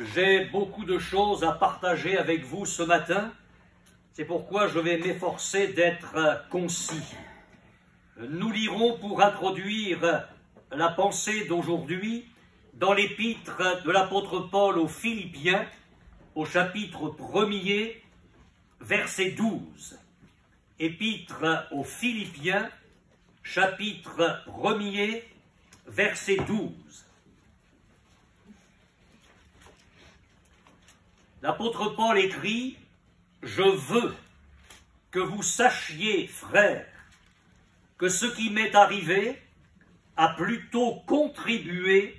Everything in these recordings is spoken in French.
J'ai beaucoup de choses à partager avec vous ce matin. C'est pourquoi je vais m'efforcer d'être concis. Nous lirons pour introduire la pensée d'aujourd'hui dans l'épître de l'apôtre Paul aux Philippiens, au chapitre 1er, verset 12. Épître aux Philippiens, chapitre 1er, verset 12. L'apôtre Paul écrit « Je veux que vous sachiez, frères, que ce qui m'est arrivé a plutôt contribué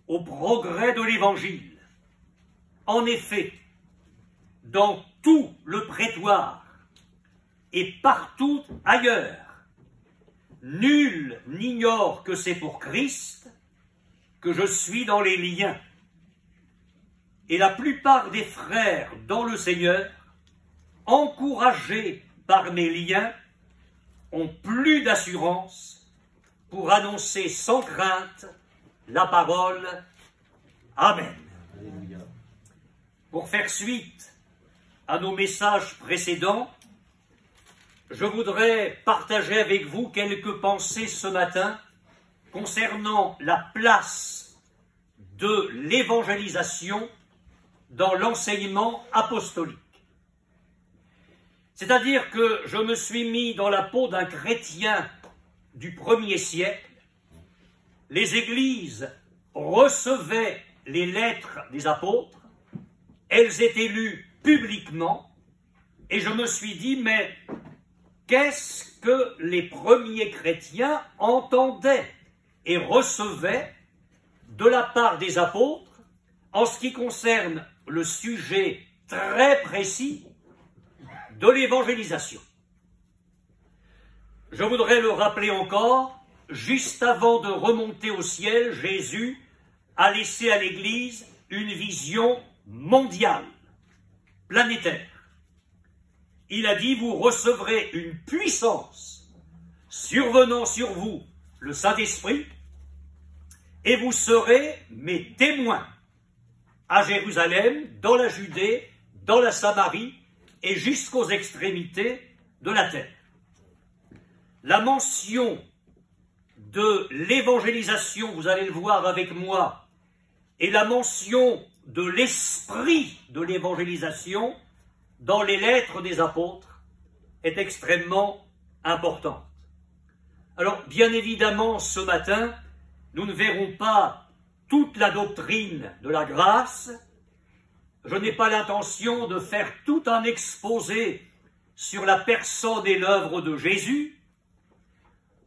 au progrès de l'Évangile. En effet, dans tout le prétoire et partout ailleurs, nul n'ignore que c'est pour Christ que je suis dans les liens. Et la plupart des frères dans le Seigneur, encouragés par mes liens, ont plus d'assurance pour annoncer sans crainte la parole. Amen. Alléluia. Pour faire suite à nos messages précédents, je voudrais partager avec vous quelques pensées ce matin concernant la place de l'évangélisation dans l'enseignement apostolique. C'est-à-dire que je me suis mis dans la peau d'un chrétien du 1er siècle. Les églises recevaient les lettres des apôtres, elles étaient lues publiquement, et je me suis dit, mais qu'est-ce que les premiers chrétiens entendaient et recevaient de la part des apôtres en ce qui concerne le sujet très précis de l'évangélisation. Je voudrais le rappeler encore, juste avant de remonter au ciel, Jésus a laissé à l'Église une vision mondiale, planétaire. Il a dit, vous recevrez une puissance survenant sur vous, le Saint-Esprit, et vous serez mes témoins à Jérusalem, dans la Judée, dans la Samarie et jusqu'aux extrémités de la terre. La mention de l'évangélisation, vous allez le voir avec moi, et la mention de l'esprit de l'évangélisation dans les lettres des apôtres est extrêmement importante. Alors, bien évidemment, ce matin, nous ne verrons pas toute la doctrine de la grâce. Je n'ai pas l'intention de faire tout un exposé sur la personne et l'œuvre de Jésus,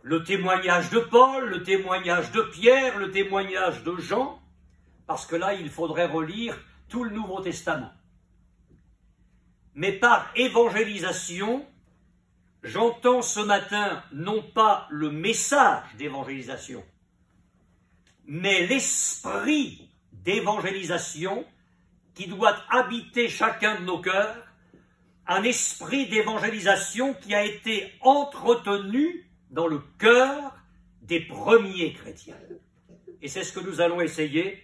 le témoignage de Paul, le témoignage de Pierre, le témoignage de Jean, parce que là, il faudrait relire tout le Nouveau Testament. Mais par évangélisation, j'entends ce matin non pas le message d'évangélisation, mais l'esprit d'évangélisation qui doit habiter chacun de nos cœurs, un esprit d'évangélisation qui a été entretenu dans le cœur des premiers chrétiens. Et c'est ce que nous allons essayer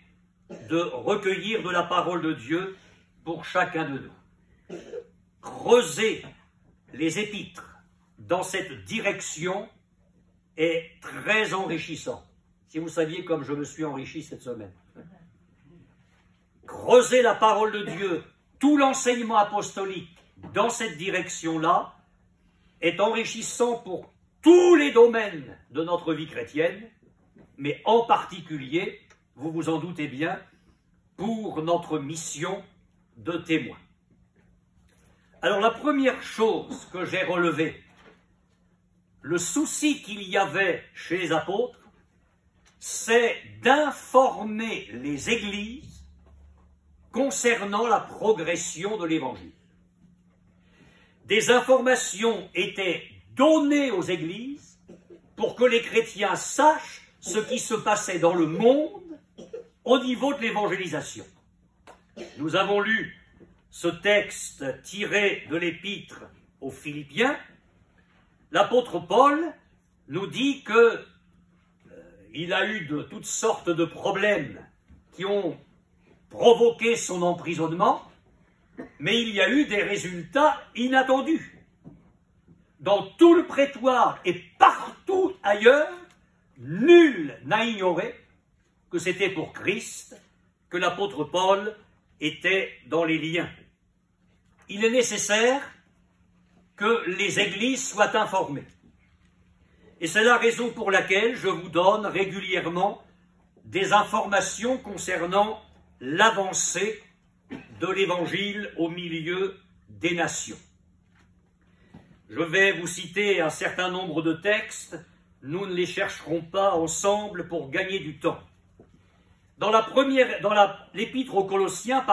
de recueillir de la parole de Dieu pour chacun de nous. Creuser les épîtres dans cette direction est très enrichissant. Si vous saviez comme je me suis enrichi cette semaine. Creuser la parole de Dieu, tout l'enseignement apostolique dans cette direction-là est enrichissant pour tous les domaines de notre vie chrétienne, mais en particulier, vous vous en doutez bien, pour notre mission de témoin. Alors la première chose que j'ai relevée, le souci qu'il y avait chez les apôtres, c'est d'informer les églises concernant la progression de l'Évangile. Des informations étaient données aux églises pour que les chrétiens sachent ce qui se passait dans le monde au niveau de l'évangélisation. Nous avons lu ce texte tiré de l'épître aux Philippiens. L'apôtre Paul nous dit qu'il a eu de toutes sortes de problèmes qui ont provoqué son emprisonnement, mais il y a eu des résultats inattendus. Dans tout le prétoire et partout ailleurs, nul n'a ignoré que c'était pour Christ que l'apôtre Paul était dans les liens. Il est nécessaire que les églises soient informées. Et c'est la raison pour laquelle je vous donne régulièrement des informations concernant l'avancée de l'Évangile au milieu des nations. Je vais vous citer un certain nombre de textes, nous ne les chercherons pas ensemble pour gagner du temps. Dans l'épître aux Colossiens,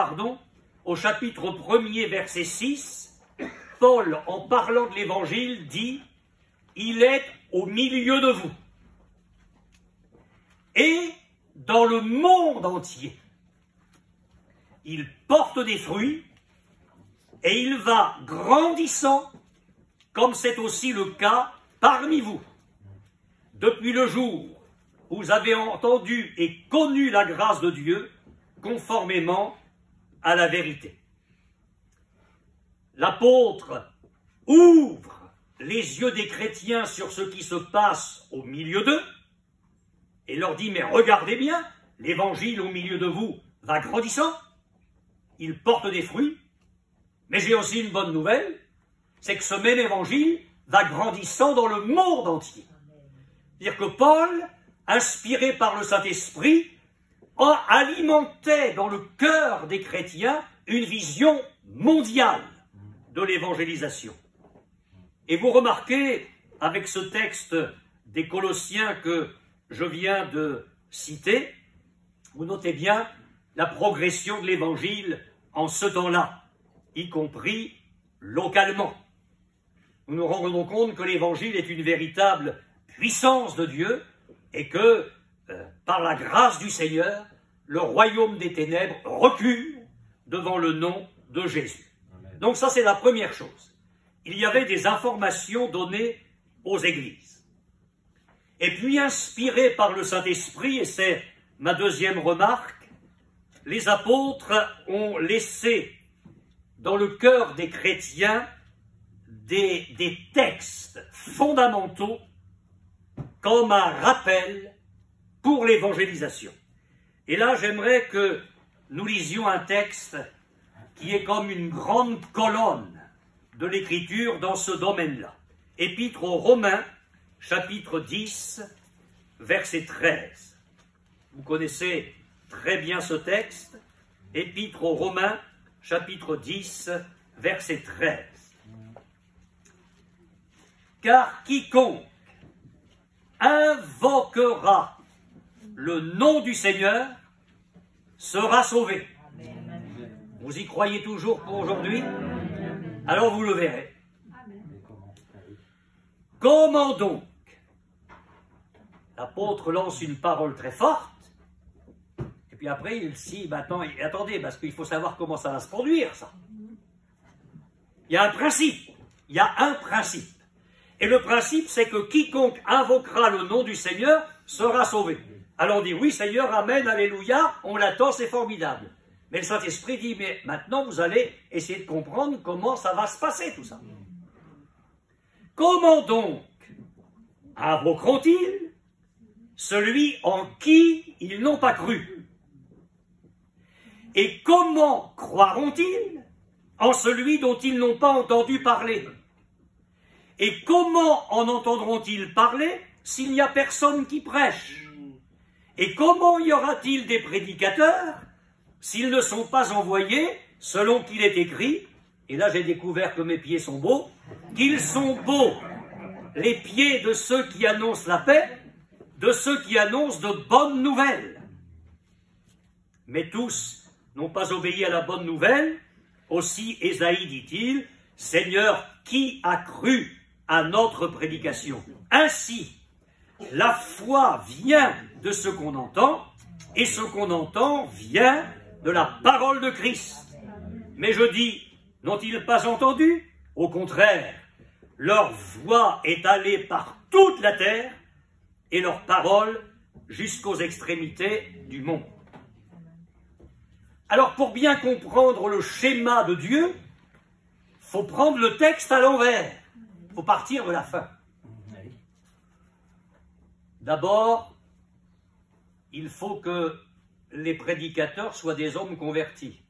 au chapitre 1er, verset 6, Paul, en parlant de l'Évangile, dit « Il est au milieu de vous et dans le monde entier. Il porte des fruits et il va grandissant, comme c'est aussi le cas parmi vous. Depuis le jour où vous avez entendu et connu la grâce de Dieu, conformément à la vérité. » L'apôtre ouvre les yeux des chrétiens sur ce qui se passe au milieu d'eux et leur dit « Mais regardez bien, l'évangile au milieu de vous va grandissant, il porte des fruits, mais j'ai aussi une bonne nouvelle, c'est que ce même évangile va grandissant dans le monde entier. » C'est-à-dire que Paul, inspiré par le Saint-Esprit, alimentait dans le cœur des chrétiens une vision mondiale de l'évangélisation. Et vous remarquez, avec ce texte des Colossiens que je viens de citer, vous notez bien la progression de l'évangile en ce temps-là, y compris localement. Nous nous rendons compte que l'évangile est une véritable puissance de Dieu et que, par la grâce du Seigneur, le royaume des ténèbres recule devant le nom de Jésus. Donc ça, c'est la première chose. Il y avait des informations données aux églises. Et puis, inspirés par le Saint-Esprit, et c'est ma deuxième remarque, les apôtres ont laissé dans le cœur des chrétiens des textes fondamentaux comme un rappel pour l'évangélisation. Et là, j'aimerais que nous lisions un texte qui est comme une grande colonne de l'Écriture dans ce domaine-là. Épître aux Romains, chapitre 10, verset 13. Vous connaissez très bien ce texte. Épître aux Romains, chapitre 10, verset 13. Car quiconque invoquera le nom du Seigneur sera sauvé. Vous y croyez toujours pour aujourd'hui? Alors vous le verrez. Comment donc? L'apôtre lance une parole très forte, et puis après il dit, maintenant, attendez, parce qu'il faut savoir comment ça va se produire, ça. Il y a un principe, Et le principe, c'est que quiconque invoquera le nom du Seigneur sera sauvé. Alors on dit, oui Seigneur, amen, alléluia, on l'attend, c'est formidable. Mais le Saint-Esprit dit, mais maintenant vous allez essayer de comprendre comment ça va se passer tout ça. Comment donc invoqueront-ils celui en qui ils n'ont pas cru? Et comment croiront-ils en celui dont ils n'ont pas entendu parler? Et comment en entendront-ils parler s'il n'y a personne qui prêche? Et comment y aura-t-il des prédicateurs s'ils ne sont pas envoyés selon qu'il est écrit? Et là j'ai découvert que mes pieds sont beaux, qu'ils sont beaux, les pieds de ceux qui annoncent la paix, de ceux qui annoncent de bonnes nouvelles. Mais tous n'ont pas obéi à la bonne nouvelle. Aussi Ésaïe dit-il, Seigneur, qui a cru à notre prédication? Ainsi, la foi vient de ce qu'on entend, et ce qu'on entend vient de la parole de Christ. Mais je dis, n'ont-ils pas entendu? Au contraire, leur voix est allée par toute la terre, et leur parole jusqu'aux extrémités du monde. Alors pour bien comprendre le schéma de Dieu, il faut prendre le texte à l'envers. Il faut partir de la fin. D'abord, il faut que les prédicateurs soient des hommes convertis.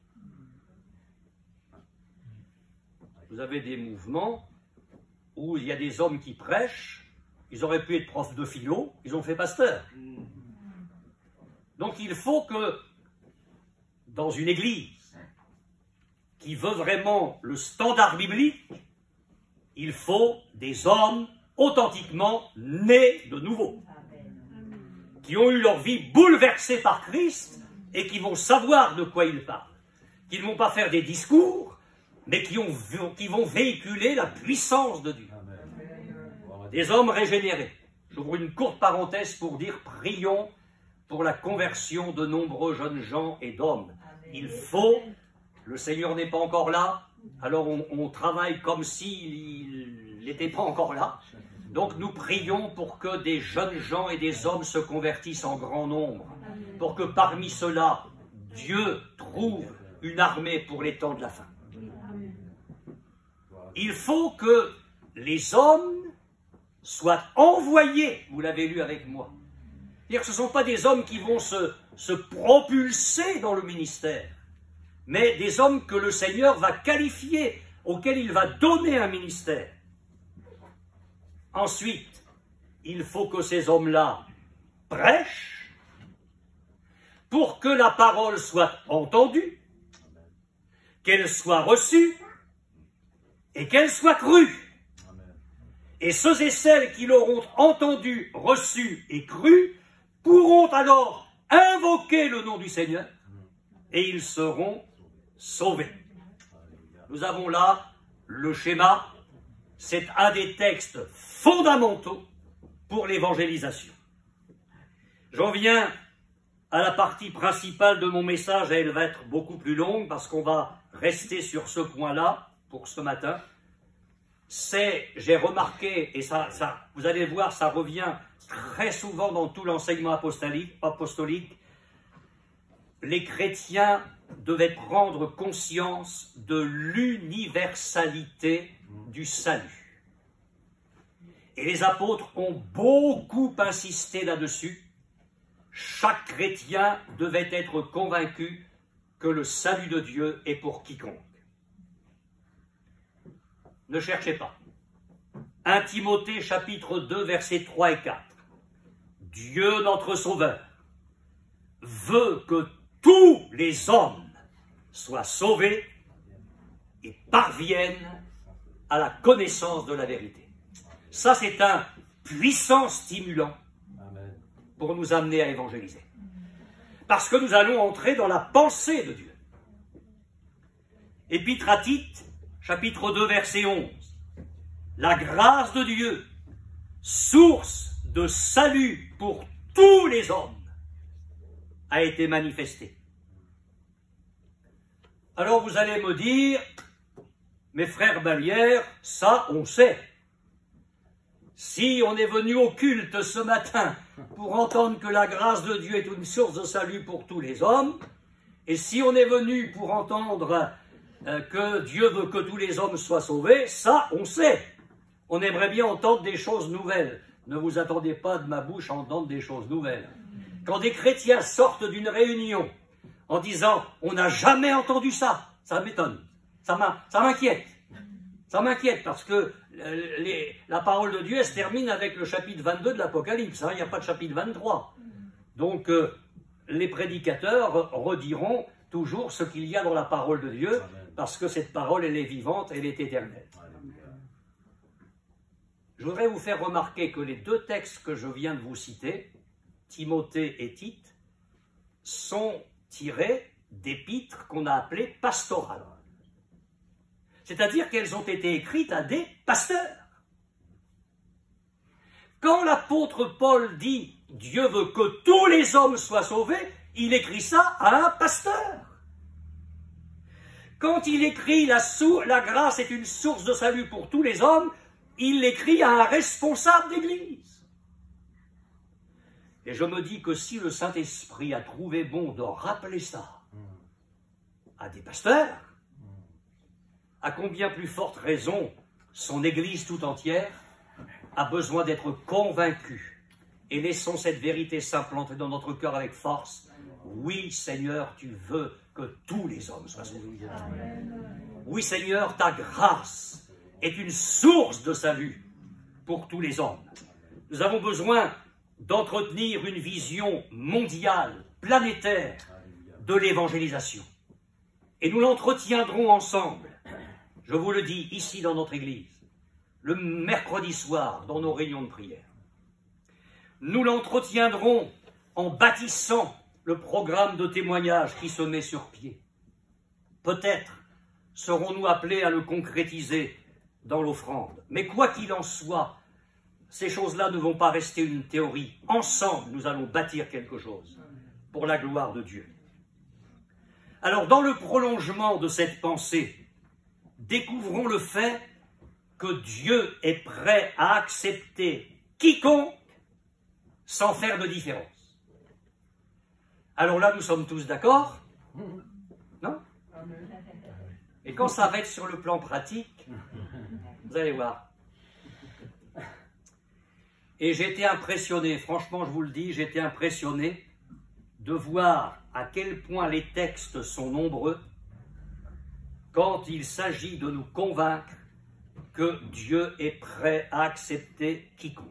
Vous avez des mouvements où il y a des hommes qui prêchent, ils auraient pu être profs de philo, ils ont fait pasteur. Donc il faut que, dans une église qui veut vraiment le standard biblique, il faut des hommes authentiquement nés de nouveau, qui ont eu leur vie bouleversée par Christ et qui vont savoir de quoi ils parlent, qui ne vont pas faire des discours, mais qui vont véhiculer la puissance de Dieu. Des hommes régénérés. J'ouvre une courte parenthèse pour dire, prions pour la conversion de nombreux jeunes gens et d'hommes. Il faut, le Seigneur n'est pas encore là, alors on travaille comme s'il n'était pas encore là. Donc nous prions pour que des jeunes gens et des hommes se convertissent en grand nombre, pour que parmi ceux-là, Dieu trouve une armée pour les temps de la fin. Il faut que les hommes soient envoyés, vous l'avez lu avec moi. C'est-à-dire que ce ne sont pas des hommes qui vont se propulser dans le ministère, mais des hommes que le Seigneur va qualifier, auxquels il va donner un ministère. Ensuite, il faut que ces hommes-là prêchent pour que la parole soit entendue, qu'elle soit reçue et qu'elle soit crue. Et ceux et celles qui l'auront entendu, reçu et cru pourront alors invoquer le nom du Seigneur et ils seront sauvés. Nous avons là le schéma. C'est un des textes fondamentaux pour l'évangélisation. J'en viens à la partie principale de mon message, et elle va être beaucoup plus longue parce qu'on va rester sur ce point-là pour ce matin. J'ai remarqué, et ça, vous allez voir, ça revient très souvent dans tout l'enseignement apostolique, les chrétiens devaient prendre conscience de l'universalité du salut. Et les apôtres ont beaucoup insisté là-dessus. Chaque chrétien devait être convaincu que le salut de Dieu est pour quiconque. Ne cherchez pas. 1 Timothée chapitre 2 versets 3 et 4. Dieu notre Sauveur veut que tous les hommes soient sauvés et parviennent à la connaissance de la vérité. Ça, c'est un puissant stimulant pour nous amener à évangéliser. Parce que nous allons entrer dans la pensée de Dieu. Épître à Tite, chapitre 2, verset 11. La grâce de Dieu, source de salut pour tous les hommes, a été manifestée. Alors vous allez me dire, mes frères Ballières, ça on sait. Si on est venu au culte ce matin pour entendre que la grâce de Dieu est une source de salut pour tous les hommes, et si on est venu pour entendre que Dieu veut que tous les hommes soient sauvés, ça on sait. On aimerait bien entendre des choses nouvelles. Ne vous attendez pas de ma bouche à entendre des choses nouvelles. Quand des chrétiens sortent d'une réunion en disant « on n'a jamais entendu ça », ça m'étonne, ça m'inquiète. Ça m'inquiète parce que la parole de Dieu, elle se termine avec le chapitre 22 de l'Apocalypse. Il n'y a pas de chapitre 23. Donc, les prédicateurs rediront toujours ce qu'il y a dans la parole de Dieu parce que cette parole, elle est vivante, elle est éternelle. Je voudrais vous faire remarquer que les deux textes que je viens de vous citer, Timothée et Tite, sont tirés d'épîtres qu'on a appelées pastorales. C'est-à-dire qu'elles ont été écrites à des pasteurs. Quand l'apôtre Paul dit « Dieu veut que tous les hommes soient sauvés », il écrit ça à un pasteur. Quand il écrit la grâce est une source de salut pour tous les hommes, il l'écrit à un responsable d'église. Et je me dis que si le Saint-Esprit a trouvé bon de rappeler ça, à des pasteurs. À combien plus forte raison son Église tout entière a besoin d'être convaincue. Et laissons cette vérité s'implanter dans notre cœur avec force. Oui, Seigneur, tu veux que tous les hommes soient sauvés. Oui, Seigneur, ta grâce est une source de salut pour tous les hommes. Nous avons besoin d'entretenir une vision mondiale, planétaire de l'évangélisation. Et nous l'entretiendrons ensemble, je vous le dis, ici dans notre Église, le mercredi soir, dans nos réunions de prière. Nous l'entretiendrons en bâtissant le programme de témoignage qui se met sur pied. Peut-être serons-nous appelés à le concrétiser dans l'offrande. Mais quoi qu'il en soit, ces choses-là ne vont pas rester une théorie. Ensemble, nous allons bâtir quelque chose pour la gloire de Dieu. Alors, dans le prolongement de cette pensée, découvrons le fait que Dieu est prêt à accepter quiconque sans faire de différence. Alors là, nous sommes tous d'accord? Non? Et quand ça va être sur le plan pratique, vous allez voir. Et j'ai été impressionné, franchement je vous le dis, j'ai été impressionné de voir à quel point les textes sont nombreux quand il s'agit de nous convaincre que Dieu est prêt à accepter quiconque.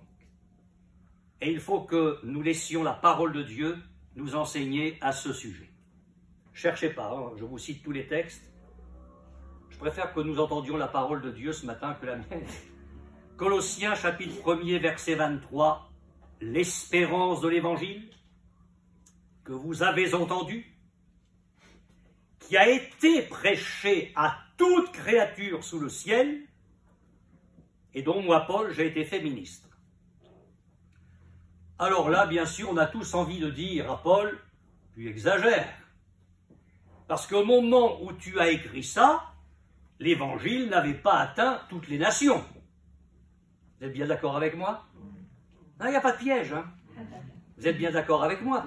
Et il faut que nous laissions la parole de Dieu nous enseigner à ce sujet. Cherchez pas, hein, je vous cite tous les textes. Je préfère que nous entendions la parole de Dieu ce matin que la mienne. Colossiens chapitre 1er verset 23, l'espérance de l'évangile que vous avez entendu, qui a été prêché à toute créature sous le ciel, et dont moi, Paul, j'ai été fait ministre. Alors là, bien sûr, on a tous envie de dire à Paul, tu exagères. Parce qu'au moment où tu as écrit ça, l'évangile n'avait pas atteint toutes les nations. Vous êtes bien d'accord avec moi? Il n'y a pas de piège. Hein? Vous êtes bien d'accord avec moi?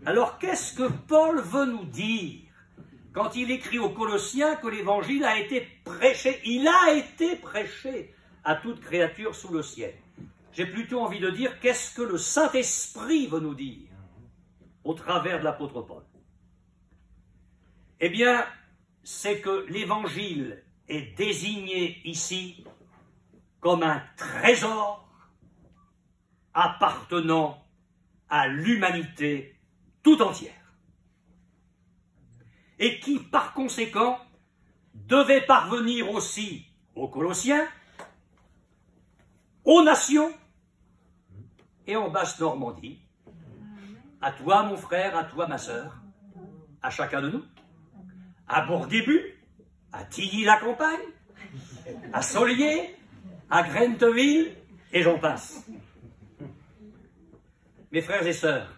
Alors, qu'est-ce que Paul veut nous dire quand il écrit aux Colossiens que l'évangile a été prêché? Il a été prêché à toute créature sous le ciel. J'ai plutôt envie de dire, qu'est-ce que le Saint-Esprit veut nous dire au travers de l'apôtre Paul? Eh bien, c'est que l'évangile est désigné ici comme un trésor appartenant à l'humanité tout entière. Et qui, par conséquent, devait parvenir aussi aux Colossiens, aux nations, et en Basse-Normandie, à toi mon frère, à toi ma sœur, à chacun de nous, à Bourguébu, à Tilly-la-Campagne, à Solier, à Grenteville, et j'en passe. Mes frères et sœurs,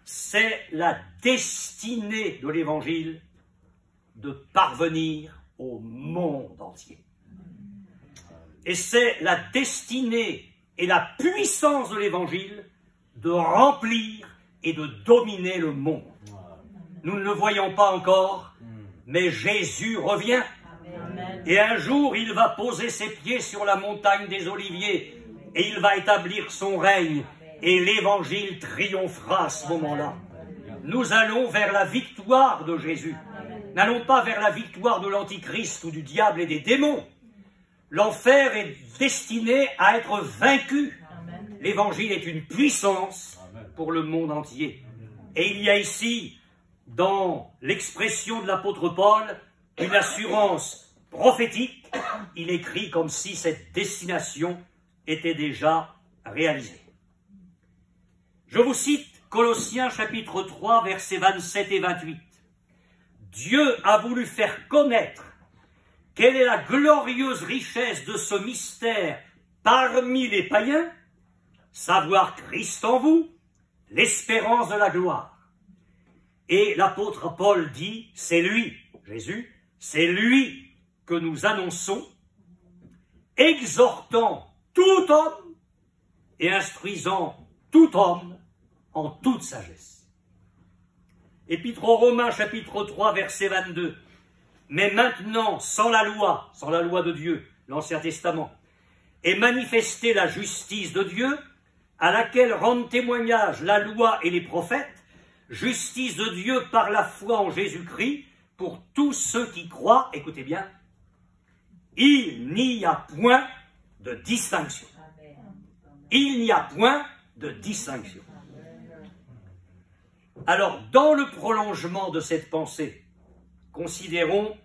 c'est la destinée de l'Évangile de parvenir au monde entier. Et c'est la destinée et la puissance de l'Évangile de remplir et de dominer le monde. Nous ne le voyons pas encore, mais Jésus revient. Et un jour, il va poser ses pieds sur la montagne des Oliviers et il va établir son règne. Et l'Évangile triomphera à ce moment-là. Nous allons vers la victoire de Jésus. N'allons pas vers la victoire de l'Antichrist ou du diable et des démons. L'enfer est destiné à être vaincu. L'Évangile est une puissance pour le monde entier. Et il y a ici, dans l'expression de l'apôtre Paul, une assurance prophétique. Il écrit comme si cette destination était déjà réalisée. Je vous cite Colossiens chapitre 3, versets 27 et 28. Dieu a voulu faire connaître quelle est la glorieuse richesse de ce mystère parmi les païens, savoir Christ en vous, l'espérance de la gloire. Et l'apôtre Paul dit, c'est lui, Jésus, c'est lui que nous annonçons, exhortant tout homme et instruisant tout homme en toute sagesse. Épître aux Romains, chapitre 3, verset 22. Mais maintenant, sans la loi de Dieu, l'Ancien Testament, est manifestée la justice de Dieu, à laquelle rendent témoignage la loi et les prophètes, justice de Dieu par la foi en Jésus-Christ, pour tous ceux qui croient, écoutez bien, il n'y a point de distinction. Il n'y a point de distinction. Alors, dans le prolongement de cette pensée, considérons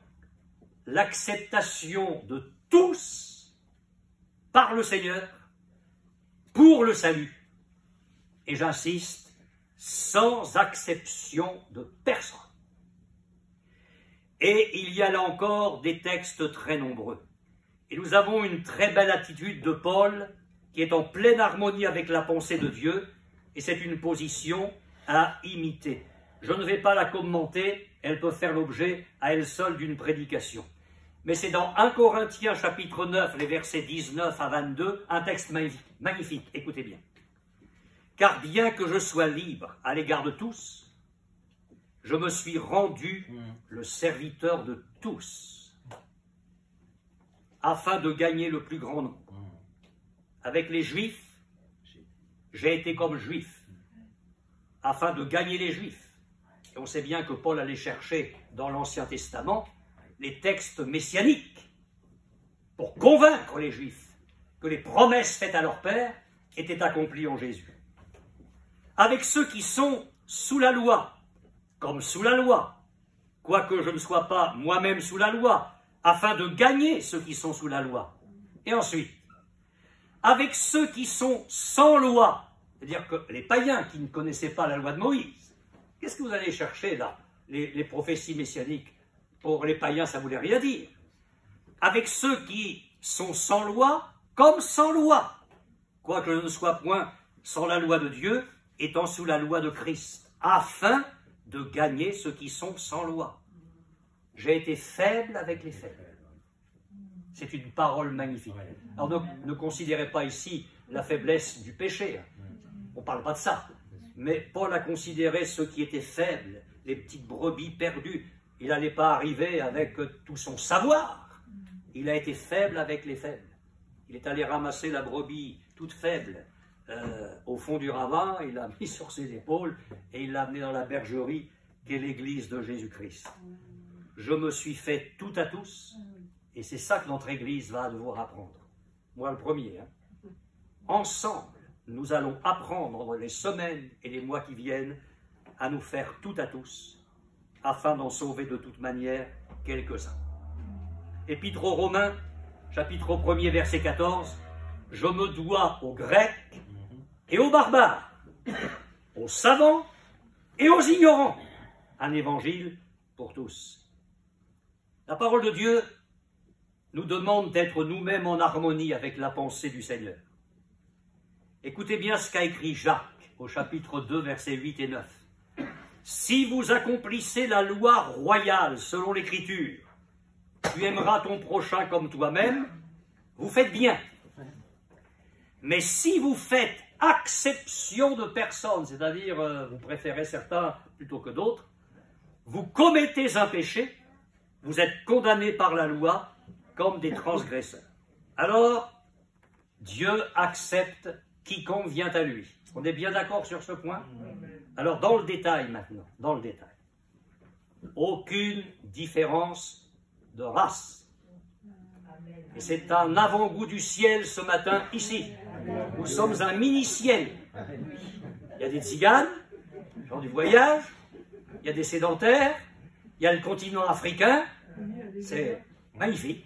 l'acceptation de tous par le Seigneur pour le salut. Et j'insiste, sans acception de personne. Et il y a là encore des textes très nombreux. Et nous avons une très belle attitude de Paul qui est en pleine harmonie avec la pensée de Dieu, et c'est une position à imiter. Je ne vais pas la commenter, elle peut faire l'objet à elle seule d'une prédication. Mais c'est dans 1 Corinthiens chapitre 9, les versets 19 à 22, un texte magnifique, écoutez bien. Car bien que je sois libre à l'égard de tous, je me suis rendu le serviteur de tous, afin de gagner le plus grand nombre. Avec les Juifs, j'ai été comme Juif, afin de gagner les Juifs. Et on sait bien que Paul allait chercher dans l'Ancien Testament les textes messianiques pour convaincre les Juifs que les promesses faites à leur père étaient accomplies en Jésus. Avec ceux qui sont sous la loi, comme sous la loi, quoique je ne sois pas moi-même sous la loi, afin de gagner ceux qui sont sous la loi. Et ensuite, avec ceux qui sont sans loi, c'est-à-dire que les païens qui ne connaissaient pas la loi de Moïse, qu'est-ce que vous allez chercher là, les prophéties messianiques? Pour les païens, ça ne voulait rien dire. Avec ceux qui sont sans loi, comme sans loi, quoique je ne sois point sans la loi de Dieu, étant sous la loi de Christ, afin de gagner ceux qui sont sans loi. J'ai été faible avec les faibles. C'est une parole magnifique. Alors ne considérez pas ici la faiblesse du péché. On ne parle pas de ça. Mais Paul a considéré ceux qui étaient faibles, les petites brebis perdues. Il n'allait pas arriver avec tout son savoir. Il a été faible avec les faibles. Il est allé ramasser la brebis toute faible au fond du ravin, il l'a mis sur ses épaules et il l'a amené dans la bergerie qu'est l'église de Jésus-Christ. Je me suis fait tout à tous et c'est ça que notre église va devoir apprendre. Moi le premier. Ensemble, nous allons apprendre dans les semaines et les mois qui viennent à nous faire tout à tous afin d'en sauver de toute manière quelques-uns. Épître aux Romains, chapitre 1er, verset 14, « Je me dois aux Grecs et aux barbares, aux savants et aux ignorants, un évangile pour tous. » La parole de Dieu nous demande d'être nous-mêmes en harmonie avec la pensée du Seigneur. Écoutez bien ce qu'a écrit Jacques au chapitre 2, versets 8 et 9. « Si vous accomplissez la loi royale selon l'Écriture, tu aimeras ton prochain comme toi-même, vous faites bien. Mais si vous faites acception de personnes, c'est-à-dire vous préférez certains plutôt que d'autres, vous commettez un péché, vous êtes condamnés par la loi comme des transgresseurs. Alors, Dieu accepte quiconque vient à lui. On est bien d'accord sur ce point? Alors, dans le détail maintenant, dans le détail. Aucune différence de race. Et c'est un avant-goût du ciel ce matin ici. Nous sommes un mini-ciel. Il y a des tziganes, gens du voyage, il y a des sédentaires, il y a le continent africain. C'est magnifique.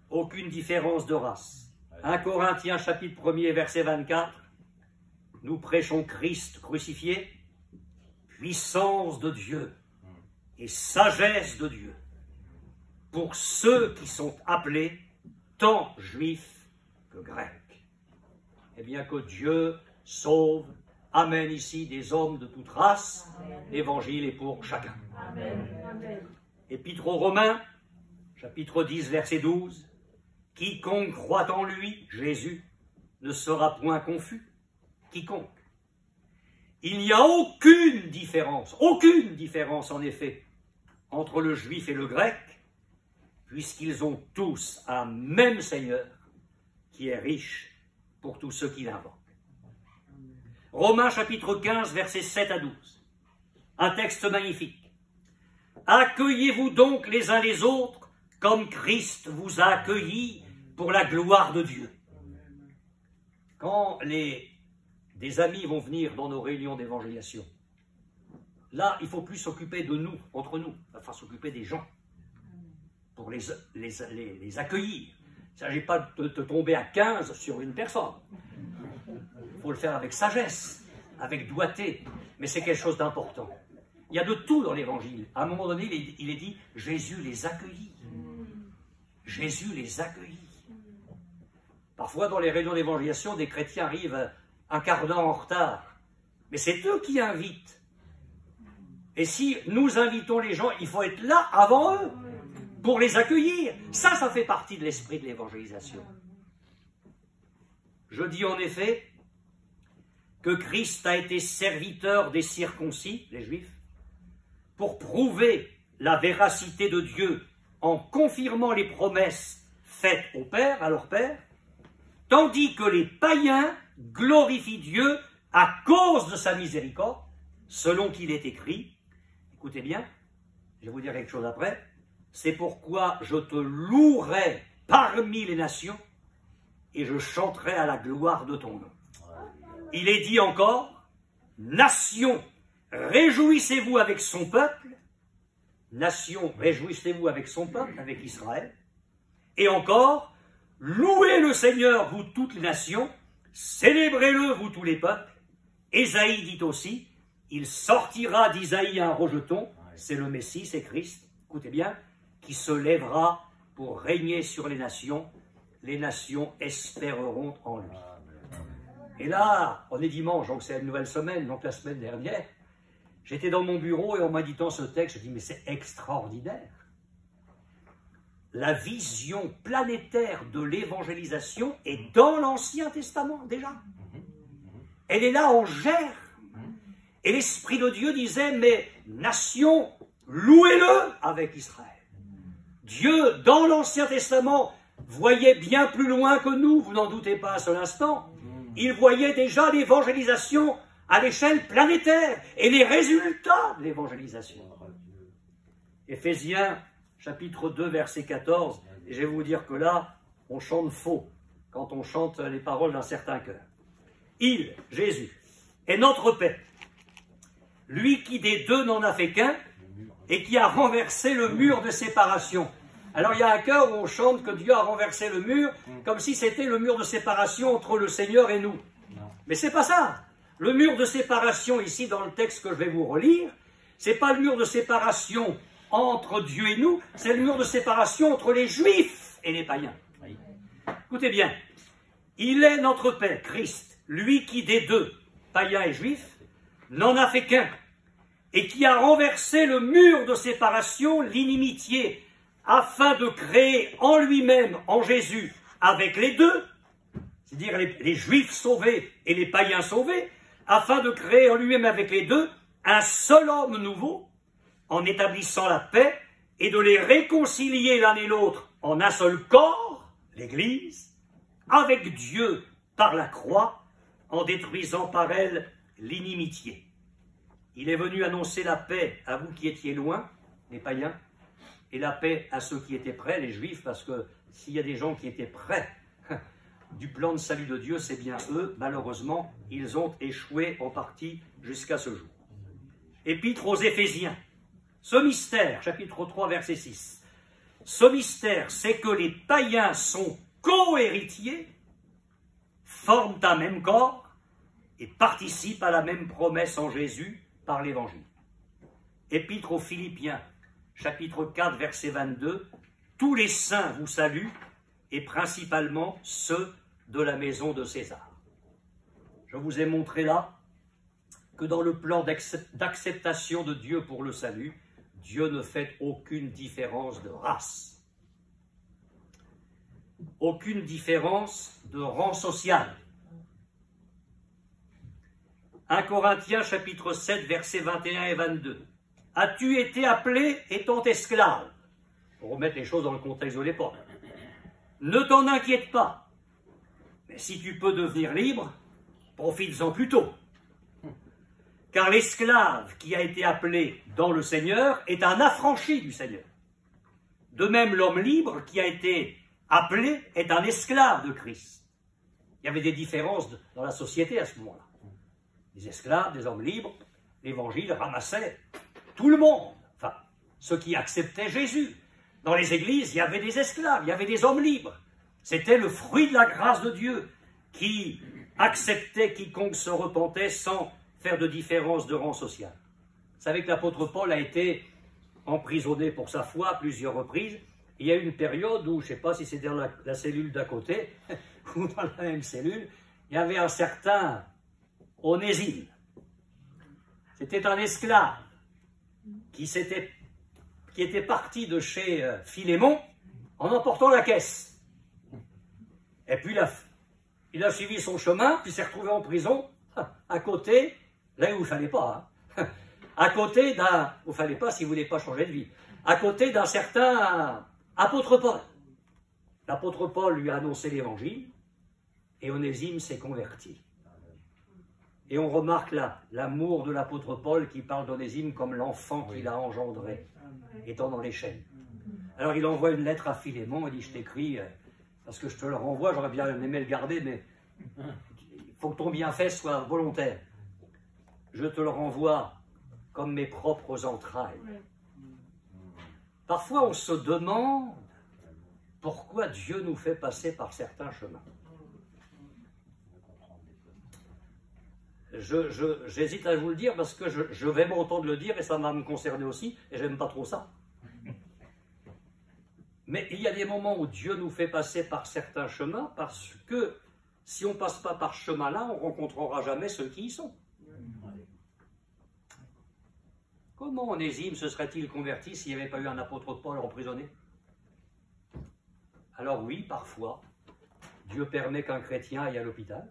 Aucune différence de race. 1 Corinthiens chapitre 1er verset 24. Nous prêchons Christ crucifié, puissance de Dieu et sagesse de Dieu pour ceux qui sont appelés tant juifs que grecs. Et bien que Dieu sauve, amène ici des hommes de toute race, l'évangile est pour chacun. Amen. Épître aux Romains, chapitre 10, verset 12. Quiconque croit en lui, Jésus, ne sera point confus. Quiconque. Il n'y a aucune différence en effet, entre le juif et le grec, puisqu'ils ont tous un même Seigneur qui est riche pour tous ceux qui l'invoquent. Romains chapitre 15, versets 7 à 12. Un texte magnifique. Accueillez-vous donc les uns les autres comme Christ vous a accueillis pour la gloire de Dieu. Quand des amis vont venir dans nos réunions d'évangélisation, là, il ne faut plus s'occuper de nous, entre nous, enfin s'occuper des gens, pour les accueillir. Il ne s'agit pas de tomber à 15 sur une personne. Il faut le faire avec sagesse, avec doigté, mais c'est quelque chose d'important. Il y a de tout dans l'évangile. À un moment donné, il est dit, Jésus les accueillit. Jésus les accueillit. Parfois, dans les réunions d'évangélisation, des chrétiens arrivent un quart d'heure en retard. Mais c'est eux qui invitent. Et si nous invitons les gens, il faut être là avant eux, pour les accueillir. Ça fait partie de l'esprit de l'évangélisation. Je dis en effet que Christ a été serviteur des circoncis, les Juifs, pour prouver la véracité de Dieu en confirmant les promesses faites au Père, à leur Père, tandis que les païens glorifient Dieu à cause de sa miséricorde, selon qu'il est écrit. Écoutez bien, je vais vous dire quelque chose après. C'est pourquoi je te louerai parmi les nations et je chanterai à la gloire de ton nom. Il est dit encore, nation, réjouissez-vous avec son peuple. Nation, réjouissez-vous avec son peuple, avec Israël. Et encore, louez le Seigneur, vous toutes les nations, célébrez-le, vous tous les peuples. Ésaïe dit aussi, il sortira d'Isaïe un rejeton, c'est le Messie, c'est Christ, écoutez bien, qui se lèvera pour régner sur les nations espéreront en lui. Et là, on est dimanche, donc c'est une nouvelle semaine, donc la semaine dernière, j'étais dans mon bureau et en méditant ce texte, je dis mais c'est extraordinaire. La vision planétaire de l'évangélisation est dans l'Ancien Testament déjà. Elle est là en chair. Et l'Esprit de Dieu disait, mais nation, louez-le avec Israël. Dieu, dans l'Ancien Testament, voyait bien plus loin que nous, vous n'en doutez pas un seul instant. Il voyait déjà l'évangélisation à l'échelle planétaire et les résultats de l'évangélisation. Éphésiens, chapitre 2, verset 14, et je vais vous dire que là, on chante faux quand on chante les paroles d'un certain cœur. Il, Jésus, est notre paix, lui qui des deux n'en a fait qu'un et qui a renversé le mur de séparation. Alors il y a un chœur où on chante que Dieu a renversé le mur, comme si c'était le mur de séparation entre le Seigneur et nous. Mais c'est pas ça. Le mur de séparation ici dans le texte que je vais vous relire, c'est pas le mur de séparation entre Dieu et nous, c'est le mur de séparation entre les Juifs et les païens. Écoutez bien, il est notre Père, Christ, lui qui des deux, païens et Juifs, n'en a fait qu'un, et qui a renversé le mur de séparation, l'inimitié, afin de créer en lui-même, en Jésus, avec les deux, c'est-à-dire les Juifs sauvés et les païens sauvés, afin de créer en lui-même avec les deux un seul homme nouveau, en établissant la paix, et de les réconcilier l'un et l'autre en un seul corps, l'Église, avec Dieu par la croix, en détruisant par elle l'inimitié. Il est venu annoncer la paix à vous qui étiez loin, les païens, et la paix à ceux qui étaient près, les Juifs, parce que s'il y a des gens qui étaient près du plan de salut de Dieu, c'est bien eux, malheureusement, ils ont échoué en partie jusqu'à ce jour. Épître aux Éphésiens. Ce mystère, chapitre 3, verset 6, ce mystère, c'est que les païens sont co-héritiers, forment un même corps et participent à la même promesse en Jésus par l'Évangile. Épître aux Philippiens, chapitre 4, verset 22, tous les saints vous saluent, et principalement ceux de la maison de César. Je vous ai montré là que dans le plan d'acceptation de Dieu pour le salut, Dieu ne fait aucune différence de race, aucune différence de rang social. 1 Corinthiens chapitre 7, versets 21 et 22. As-tu été appelé étant esclave? Pour remettre les choses dans le contexte de l'époque. Ne t'en inquiète pas. Mais si tu peux devenir libre, profites-en plutôt. Car l'esclave qui a été appelé dans le Seigneur est un affranchi du Seigneur. De même, l'homme libre qui a été appelé est un esclave de Christ. Il y avait des différences dans la société à ce moment-là. Des esclaves, des hommes libres, l'Évangile ramassait tout le monde, enfin, ceux qui acceptaient Jésus. Dans les églises, il y avait des esclaves, il y avait des hommes libres. C'était le fruit de la grâce de Dieu qui acceptait quiconque se repentait sans faire de différence de rang social. Vous savez que l'apôtre Paul a été emprisonné pour sa foi à plusieurs reprises. Il y a eu une période où, je ne sais pas si c'était dans la cellule d'à côté ou dans la même cellule, il y avait un certain Onésime. C'était un esclave qui était parti de chez Philémon en emportant la caisse. Et puis il a suivi son chemin, puis s'est retrouvé en prison, à côté, là où il ne fallait pas, hein, à côté d'un, il ne fallait pas s'il ne voulait pas changer de vie, à côté d'un certain apôtre Paul. L'apôtre Paul lui a annoncé l'évangile, et Onésime s'est converti. Et on remarque là l'amour de l'apôtre Paul qui parle d'Onésime comme l'enfant qu'il a engendré, étant dans les chaînes. Alors il envoie une lettre à Philémon, il dit « Je t'écris, parce que je te le renvoie, j'aurais bien aimé le garder, mais il faut que ton bienfait soit volontaire. Je te le renvoie comme mes propres entrailles. » Parfois on se demande pourquoi Dieu nous fait passer par certains chemins. J'hésite à vous le dire parce que je vais m'entendre le dire et ça va me concerner aussi, et j'aime pas trop ça. Mais il y a des moments où Dieu nous fait passer par certains chemins parce que si on ne passe pas par ce chemin-là, on ne rencontrera jamais ceux qui y sont. Comment Onésime se serait-il converti s'il n'y avait pas eu un apôtre Paul emprisonné? Alors oui, parfois, Dieu permet qu'un chrétien aille à l'hôpital.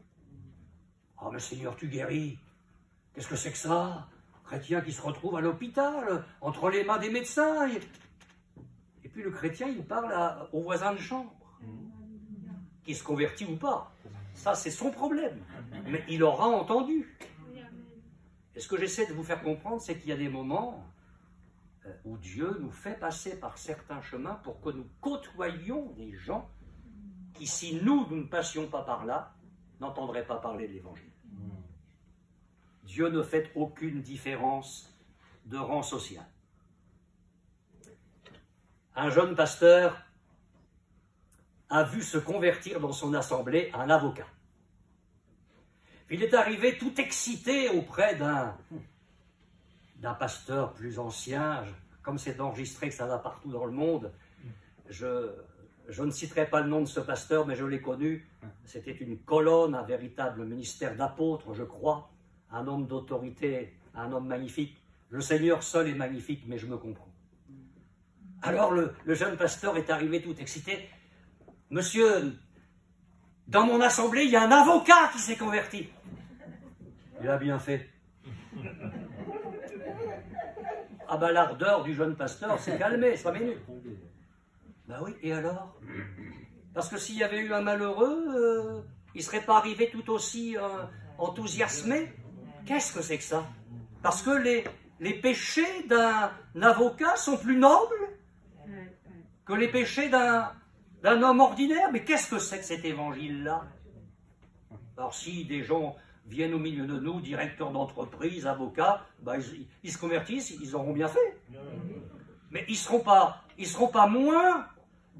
« Ah mais Seigneur, tu guéris. Qu'est-ce que c'est que ça? Chrétien qui se retrouve à l'hôpital, entre les mains des médecins. » Et puis le chrétien, il parle au voisin de chambre, qui se convertit ou pas. Ça, c'est son problème. Mais il aura entendu. Et ce que j'essaie de vous faire comprendre, c'est qu'il y a des moments où Dieu nous fait passer par certains chemins pour que nous côtoyions des gens qui, si nous ne passions pas par là, n'entendraient pas parler de l'Évangile. Dieu ne fait aucune différence de rang social. Un jeune pasteur a vu se convertir dans son assemblée un avocat. Il est arrivé tout excité auprès d'un pasteur plus ancien. Comme c'est enregistré que ça va partout dans le monde, je ne citerai pas le nom de ce pasteur, mais je l'ai connu. C'était une colonne, un véritable ministère d'apôtre, je crois, un homme d'autorité, un homme magnifique. Le Seigneur seul est magnifique, mais je me comprends. Alors le jeune pasteur est arrivé tout excité. « Monsieur, dans mon assemblée, il y a un avocat qui s'est converti. » Il a bien fait. Ah ben l'ardeur du jeune pasteur s'est calmée, 5 minutes. Ben oui, et alors? Parce que s'il y avait eu un malheureux, il ne serait pas arrivé tout aussi enthousiasmé. Qu'est-ce que c'est que ça? Parce que les péchés d'un avocat sont plus nobles que les péchés d'un homme ordinaire. Mais qu'est-ce que c'est que cet évangile-là? Alors si des gens viennent au milieu de nous, directeurs d'entreprise, avocats, ben ils se convertissent, ils auront bien fait. Mais ils seront pas moins,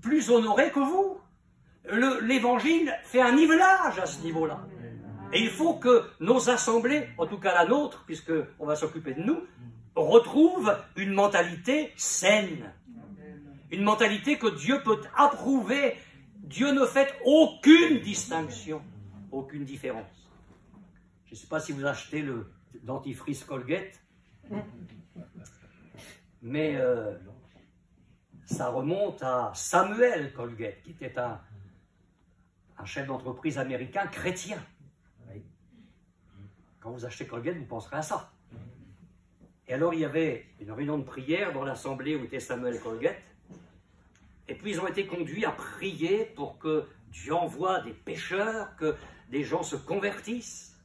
plus honorés que vous. L'évangile fait un nivelage à ce niveau-là. Et il faut que nos assemblées, en tout cas la nôtre, puisqu'on va s'occuper de nous, retrouvent une mentalité saine. Une mentalité que Dieu peut approuver. Dieu ne fait aucune distinction, aucune différence. Je ne sais pas si vous achetez le dentifrice Colgate, mais ça remonte à Samuel Colgate, qui était un chef d'entreprise américain chrétien. Quand vous achetez Colgate, vous penserez à ça. Et alors, il y avait une réunion de prière dans l'assemblée où était Samuel Colgate. Et puis, ils ont été conduits à prier pour que Dieu envoie des pécheurs, que des gens se convertissent.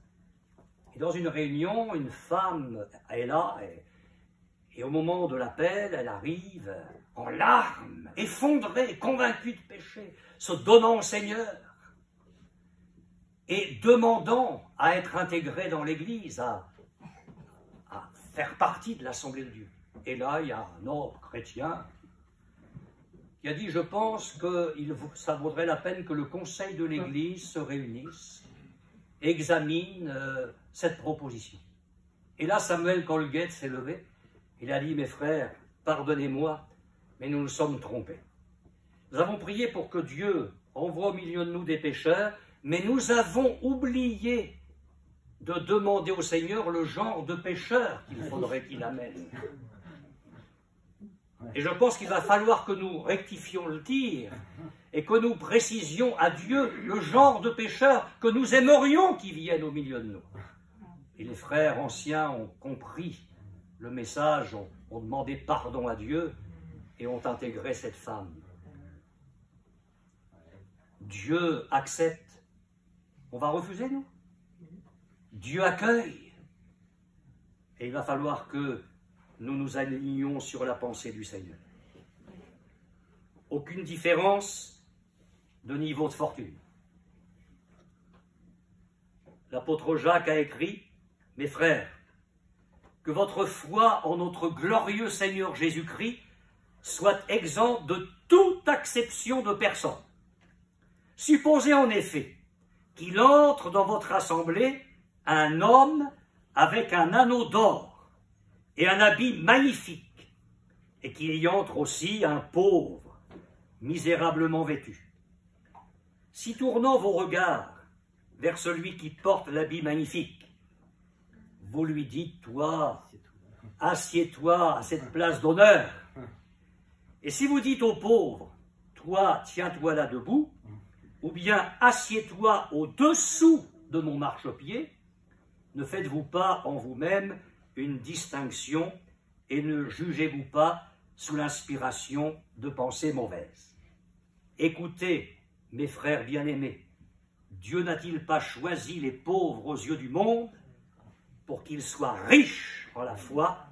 Et dans une réunion, une femme est là, et au moment de l'appel, elle arrive en larmes, effondrée, convaincue de péché, se donnant au Seigneur et demandant à être intégrée dans l'Église, à faire partie de l'Assemblée de Dieu. Et là, il y a un autre chrétien qui a dit, je pense que ça vaudrait la peine que le conseil de l'Église se réunisse, examine cette proposition. Et là, Samuel Colgate s'est levé. Il a dit, mes frères, pardonnez-moi, mais nous nous sommes trompés. Nous avons prié pour que Dieu envoie au milieu de nous des pécheurs, mais nous avons oublié de demander au Seigneur le genre de pécheur qu'il faudrait qu'il amène. Et je pense qu'il va falloir que nous rectifions le tir et que nous précisions à Dieu le genre de pécheur que nous aimerions qu'il vienne au milieu de nous. Et les frères anciens ont compris le message, ont demandé pardon à Dieu et ont intégré cette femme. Dieu accepte. On va refuser, nous? Dieu accueille. Et il va falloir que nous nous alignions sur la pensée du Seigneur. Aucune différence de niveau de fortune. L'apôtre Jacques a écrit, « Mes frères, que votre foi en notre glorieux Seigneur Jésus-Christ soit exempte de toute acception de personne. Supposez en effet qu'il entre dans votre assemblée un homme avec un anneau d'or et un habit magnifique, et qu'il y entre aussi un pauvre, misérablement vêtu. Si tournant vos regards vers celui qui porte l'habit magnifique, vous lui dites, toi, assieds-toi à cette place d'honneur. Et si vous dites au pauvre, toi, tiens-toi là debout, ou bien assieds-toi au-dessous de mon marchepied, ne faites-vous pas en vous-même une distinction et ne jugez-vous pas sous l'inspiration de pensées mauvaises. Écoutez, mes frères bien-aimés, Dieu n'a-t-il pas choisi les pauvres aux yeux du monde pour qu'ils soient riches en la foi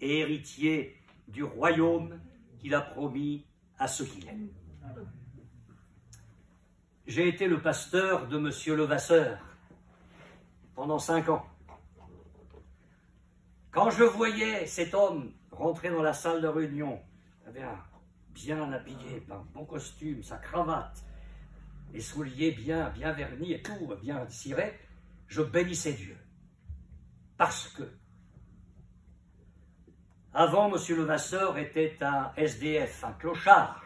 et héritiers du royaume qu'il a promis à ceux qui l'aiment. J'ai été le pasteur de M. Levasseur pendant 5 ans. Quand je voyais cet homme rentrer dans la salle de réunion, il avait bien habillé, un bon costume, sa cravate, les souliers bien vernis et tout, bien cirés, je bénissais Dieu. Parce que, avant, M. Levasseur était un SDF, un clochard,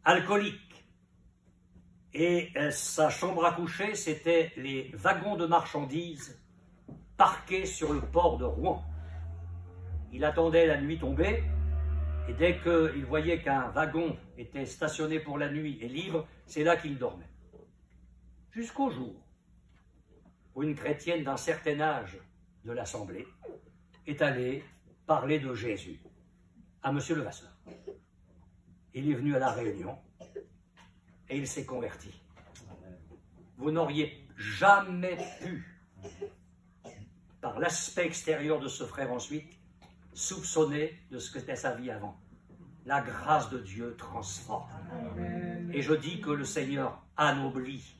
alcoolique. Et sa chambre à coucher, c'était les wagons de marchandises parqués sur le port de Rouen. Il attendait la nuit tombée, et dès qu'il voyait qu'un wagon était stationné pour la nuit et libre, c'est là qu'il dormait. Jusqu'au jour où une chrétienne d'un certain âge de l'Assemblée est allée parler de Jésus à M. Levasseur. Il est venu à la réunion et il s'est converti. Vous n'auriez jamais pu, par l'aspect extérieur de ce frère ensuite, soupçonner de ce que était sa vie avant. La grâce de Dieu transforme. Et je dis que le Seigneur anoblit,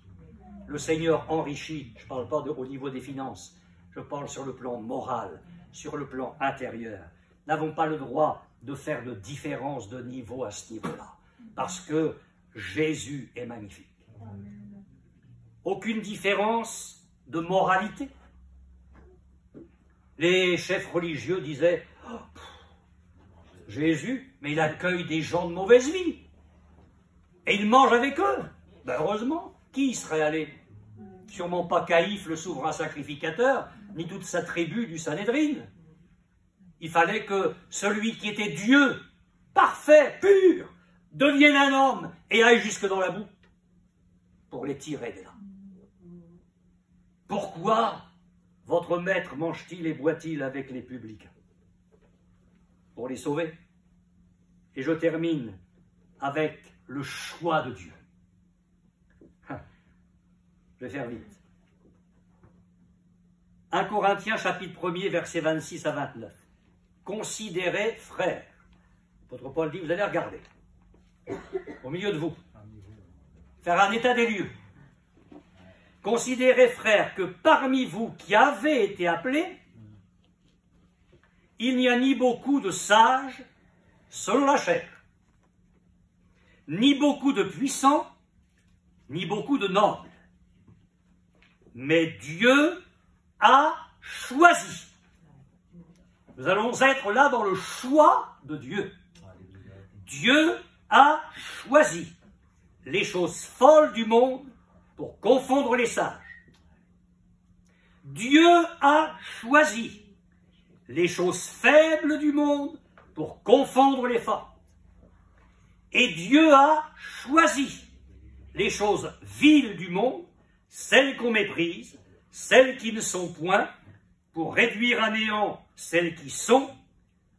le Seigneur enrichit. Je ne parle pas au niveau des finances, je parle sur le plan moral, sur le plan intérieur. Nous n'avons pas le droit de faire de différence de niveau à ce niveau-là, parce que Jésus est magnifique. Aucune différence de moralité. Les chefs religieux disaient oh, Jésus, mais il accueille des gens de mauvaise vie. Et il mange avec eux. Ben heureusement, qui y serait allé? Sûrement pas Caïphe, le souverain sacrificateur, ni toute sa tribu du Sanhédrin. Il fallait que celui qui était Dieu, parfait, pur, devienne un homme et aille jusque dans la boue pour les tirer de là. Pourquoi votre maître mange-t-il et boit-il avec les publicains? Pour les sauver. Et je termine avec le choix de Dieu. Je vais faire vite. 1 Corinthiens chapitre 1er, versets 26 à 29. Considérez, frères. L'apôtre Paul dit, vous allez regarder. Au milieu de vous. Faire un état des lieux. Considérez, frères, que parmi vous qui avez été appelés, il n'y a ni beaucoup de sages selon la chair, ni beaucoup de puissants, ni beaucoup de nobles. Mais Dieu a choisi. Nous allons être là dans le choix de Dieu. Dieu a choisi les choses folles du monde pour confondre les sages. Dieu a choisi les choses faibles du monde pour confondre les fortes. Et Dieu a choisi les choses viles du monde, celles qu'on méprise, celles qui ne sont point, pour réduire à néant celles qui sont,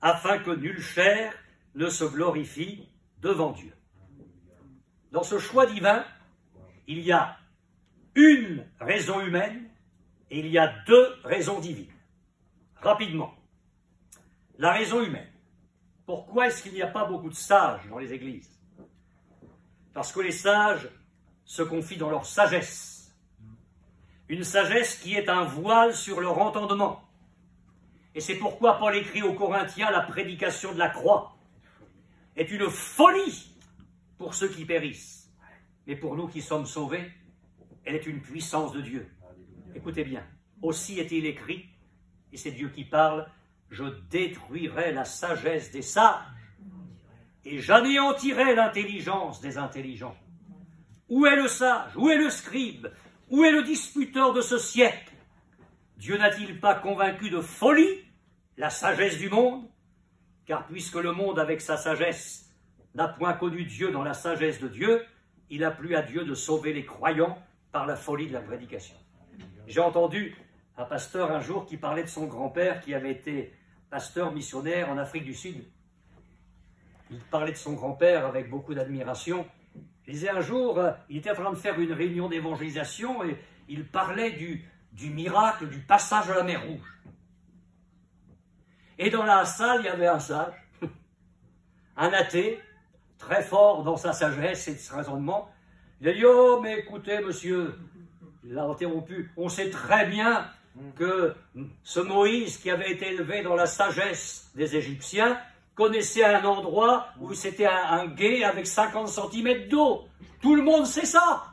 afin que nulle chair ne se glorifie devant Dieu. Dans ce choix divin, il y a une raison humaine et il y a deux raisons divines. Rapidement, la raison humaine. Pourquoi est-ce qu'il n'y a pas beaucoup de sages dans les églises? Parce que les sages se confient dans leur sagesse. Une sagesse qui est un voile sur leur entendement. Et c'est pourquoi Paul écrit aux Corinthiens, la prédication de la croix est une folie pour ceux qui périssent. Mais pour nous qui sommes sauvés, elle est une puissance de Dieu. Écoutez bien, aussi est-il écrit, et c'est Dieu qui parle, je détruirai la sagesse des sages et j'anéantirai l'intelligence des intelligents. Où est le sage? Où est le scribe? Où est le disputeur de ce siècle? Dieu n'a-t-il pas convaincu de folie la sagesse du monde? Car puisque le monde avec sa sagesse n'a point connu Dieu dans la sagesse de Dieu, il a plu à Dieu de sauver les croyants par la folie de la prédication. J'ai entendu un pasteur un jour qui parlait de son grand-père qui avait été pasteur missionnaire en Afrique du Sud. Il parlait de son grand-père avec beaucoup d'admiration. Il disait un jour, il était en train de faire une réunion d'évangélisation et il parlait du miracle du passage à la mer Rouge. Et dans la salle, il y avait un sage, un athée, très fort dans sa sagesse et son raisonnement. Il a dit, oh, mais écoutez, monsieur, il l'a interrompu, on sait très bien que ce Moïse qui avait été élevé dans la sagesse des Égyptiens connaissait un endroit où c'était un gué avec 50 cm d'eau. Tout le monde sait ça.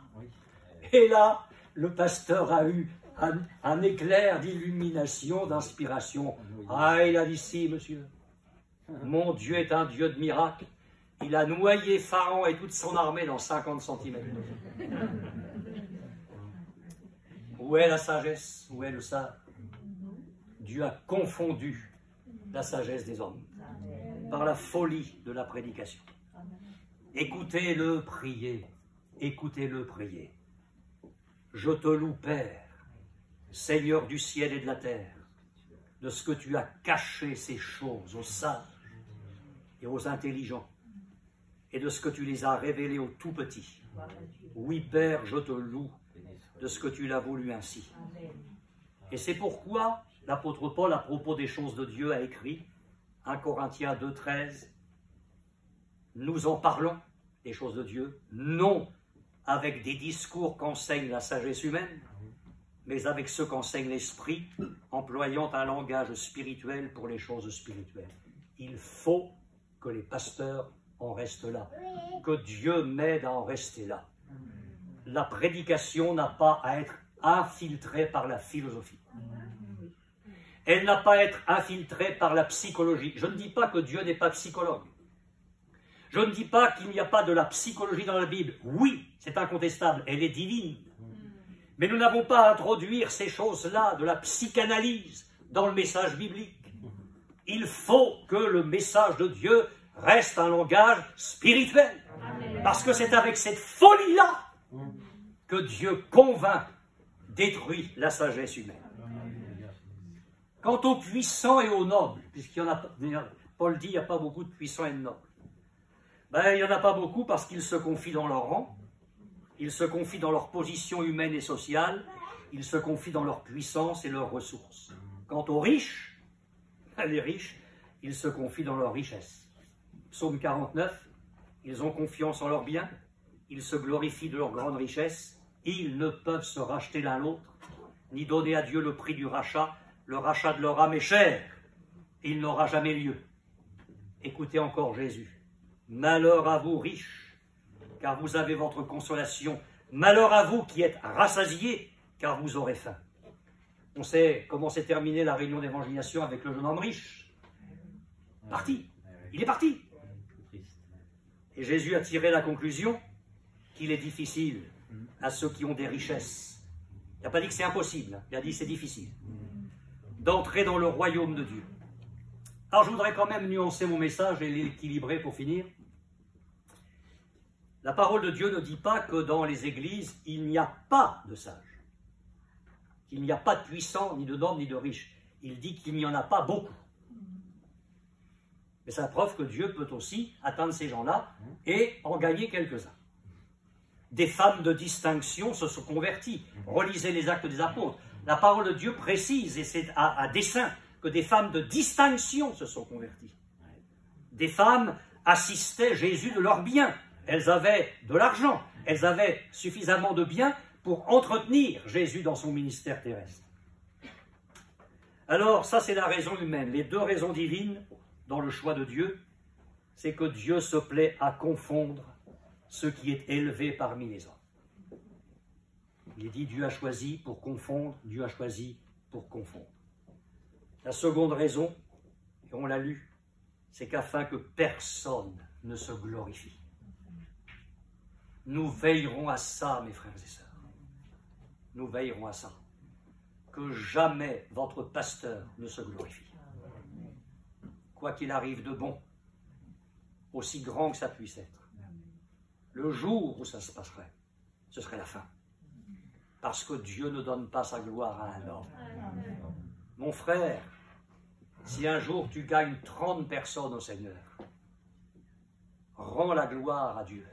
Et là, le pasteur a eu un éclair d'illumination, d'inspiration. Ah, il a dit si, monsieur. Mon Dieu est un Dieu de miracles. Il a noyé Pharaon et toute son armée dans 50 cm d'eau. Où est la sagesse? Où est le sage? Dieu a confondu la sagesse des hommes par la folie de la prédication. Écoutez-le prier, écoutez-le prier. Je te loue, Père, Seigneur du ciel et de la terre, de ce que tu as caché ces choses aux sages et aux intelligents, et de ce que tu les as révélées aux tout petits. Oui, Père, je te loue de ce que tu l'as voulu ainsi. Et c'est pourquoi l'apôtre Paul, à propos des choses de Dieu, a écrit 1 Corinthiens 2,13, nous en parlons, des choses de Dieu, non avec des discours qu'enseigne la sagesse humaine, mais avec ceux qu'enseigne l'Esprit, employant un langage spirituel pour les choses spirituelles. Il faut que les pasteurs en restent là, que Dieu m'aide à en rester là. La prédication n'a pas à être infiltrée par la philosophie. Elle n'a pas à être infiltrée par la psychologie. Je ne dis pas que Dieu n'est pas psychologue. Je ne dis pas qu'il n'y a pas de la psychologie dans la Bible. Oui, c'est incontestable, elle est divine. Mais nous n'avons pas à introduire ces choses-là, de la psychanalyse, dans le message biblique. Il faut que le message de Dieu reste un langage spirituel. Parce que c'est avec cette folie-là que Dieu convainc détruit la sagesse humaine. Quant aux puissants et aux nobles, puisqu'il y en a, Paul dit qu'il n'y a pas beaucoup de puissants et de nobles, ben, il n'y en a pas beaucoup parce qu'ils se confient dans leur rang, ils se confient dans leur position humaine et sociale, ils se confient dans leur puissance et leurs ressources. Quant aux riches, les riches, ils se confient dans leur richesse. Psaume 49, ils ont confiance en leurs biens, ils se glorifient de leur grande richesse, ils ne peuvent se racheter l'un l'autre, ni donner à Dieu le prix du rachat. Le rachat de leur âme est cher, et il n'aura jamais lieu. Écoutez encore Jésus. Malheur à vous riches, car vous avez votre consolation. Malheur à vous qui êtes rassasiés, car vous aurez faim. On sait comment s'est terminée la réunion d'évangélisation avec le jeune homme riche. Parti. Il est parti. Et Jésus a tiré la conclusion qu'il est difficile à ceux qui ont des richesses. Il n'a pas dit que c'est impossible, il a dit que c'est difficile d'entrer dans le royaume de Dieu. Alors je voudrais quand même nuancer mon message et l'équilibrer pour finir. La parole de Dieu ne dit pas que dans les églises, il n'y a pas de sages, qu'il n'y a pas de puissants, ni de nobles, ni de riches. Il dit qu'il n'y en a pas beaucoup. Mais c'est la preuve que Dieu peut aussi atteindre ces gens-là et en gagner quelques-uns. Des femmes de distinction se sont converties. Relisez les Actes des Apôtres. La parole de Dieu précise, et c'est à dessein, que des femmes de distinction se sont converties. Des femmes assistaient Jésus de leurs biens. Elles avaient de l'argent, elles avaient suffisamment de biens pour entretenir Jésus dans son ministère terrestre. Alors, ça c'est la raison humaine. Les deux raisons divines dans le choix de Dieu, c'est que Dieu se plaît à confondre ce qui est élevé parmi les hommes. Il est dit Dieu a choisi pour confondre, Dieu a choisi pour confondre. La seconde raison, et on l'a lu, c'est qu'afin que personne ne se glorifie. Nous veillerons à ça, mes frères et sœurs. Nous veillerons à ça. Que jamais votre pasteur ne se glorifie. Quoi qu'il arrive de bon, aussi grand que ça puisse être. Le jour où ça se passerait, ce serait la fin. Parce que Dieu ne donne pas sa gloire à un homme. Mon frère, si un jour tu gagnes 30 personnes au Seigneur, rends la gloire à Dieu.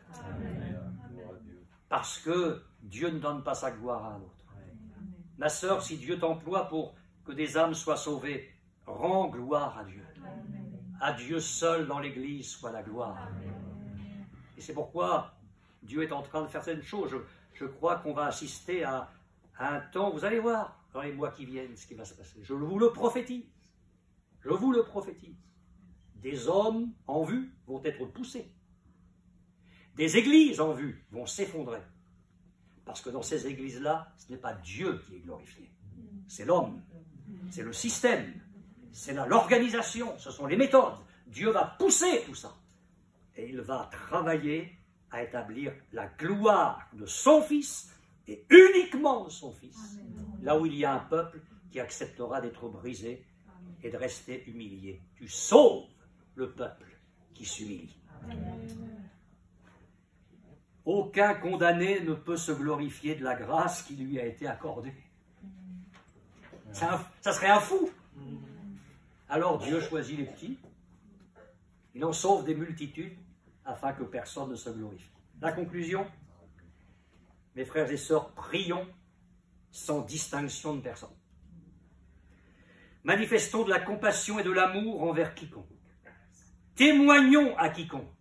Parce que Dieu ne donne pas sa gloire à un autre. Ma sœur, si Dieu t'emploie pour que des âmes soient sauvées, rends gloire à Dieu. À Dieu seul dans l'Église soit la gloire. Et c'est pourquoi Dieu est en train de faire certaines choses. Je crois qu'on va assister à un temps, vous allez voir dans les mois qui viennent ce qui va se passer. Je vous le prophétise. Je vous le prophétise. Des hommes en vue vont être poussés. Des églises en vue vont s'effondrer. Parce que dans ces églises-là, ce n'est pas Dieu qui est glorifié. C'est l'homme. C'est le système. C'est l'organisation. Ce sont les méthodes. Dieu va pousser tout ça. Et il va travailler à établir la gloire de son Fils et uniquement de son Fils. Là où il y a un peuple qui acceptera d'être brisé et de rester humilié. Tu sauves le peuple qui s'humilie. Aucun condamné ne peut se glorifier de la grâce qui lui a été accordée. Ça serait un fou. Alors Dieu choisit les petits, il en sauve des multitudes afin que personne ne se glorifie. La conclusion, mes frères et sœurs, prions sans distinction de personne. Manifestons de la compassion et de l'amour envers quiconque. Témoignons à quiconque.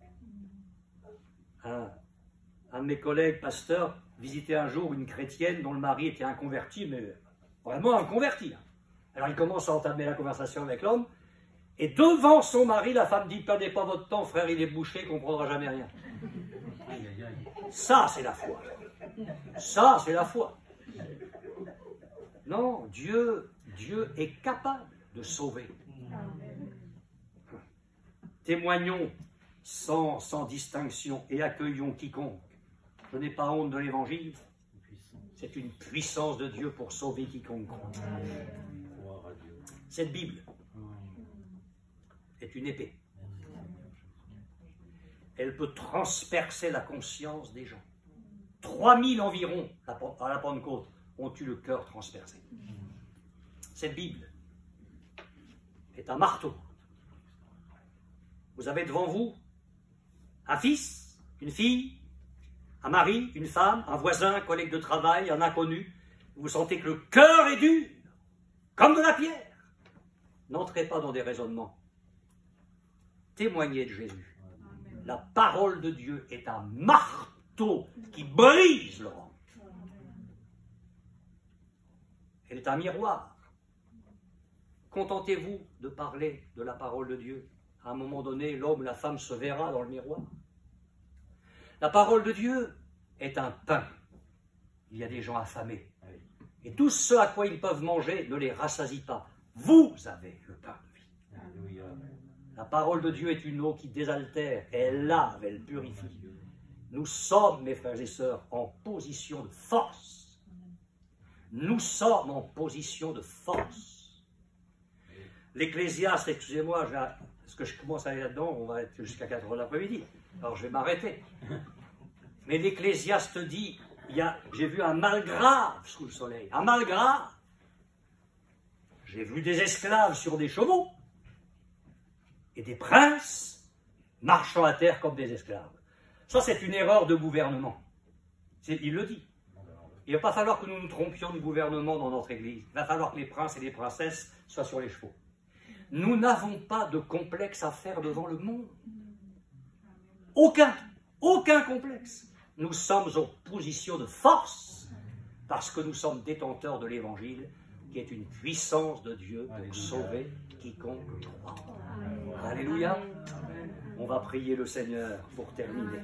Un de mes collègues pasteurs visitait un jour une chrétienne dont le mari était inconverti, mais vraiment inconverti. Alors il commence à entamer la conversation avec l'homme, et devant son mari, la femme dit « Perdez pas votre temps, frère, il est bouché, il ne comprendra jamais rien. » Ça, c'est la foi. Ça, c'est la foi. Non, Dieu est capable de sauver. Témoignons sans distinction et accueillons quiconque. Je n'ai pas honte de l'évangile. C'est une puissance de Dieu pour sauver quiconque. Cette Bible est une épée. Elle peut transpercer la conscience des gens. 3000 environ à la Pentecôte ont eu le cœur transpercé. Cette Bible est un marteau. Vous avez devant vous un fils, une fille, un mari, une femme, un voisin, un collègue de travail, un inconnu. Vous sentez que le cœur est dur, comme de la pierre. N'entrez pas dans des raisonnements. Témoignez de Jésus. La parole de Dieu est un marteau qui brise le roc. Elle est un miroir. Contentez-vous de parler de la parole de Dieu. À un moment donné, l'homme ou la femme se verra dans le miroir. La parole de Dieu est un pain. Il y a des gens affamés. Et tout ce à quoi ils peuvent manger ne les rassasie pas. Vous avez le pain de vie. La parole de Dieu est une eau qui désaltère, elle lave, elle purifie. Nous sommes, mes frères et sœurs, en position de force. Nous sommes en position de force. L'Ecclésiaste, excusez-moi, parce que je commence à aller là-dedans, on va être jusqu'à 4 heures l'après-midi, alors je vais m'arrêter. Mais l'Ecclésiaste dit, j'ai vu un mal grave sous le soleil, un mal grave. J'ai vu des esclaves sur des chevaux et des princes marchant à terre comme des esclaves. Ça, c'est une erreur de gouvernement. Il le dit. Il ne va pas falloir que nous nous trompions de gouvernement dans notre Église. Il va falloir que les princes et les princesses soient sur les chevaux. Nous n'avons pas de complexe à faire devant le monde. Aucun complexe. Nous sommes en position de force parce que nous sommes détenteurs de l'Évangile qui est une puissance de Dieu pour sauver quiconque croit. Alléluia. On va prier le Seigneur pour terminer.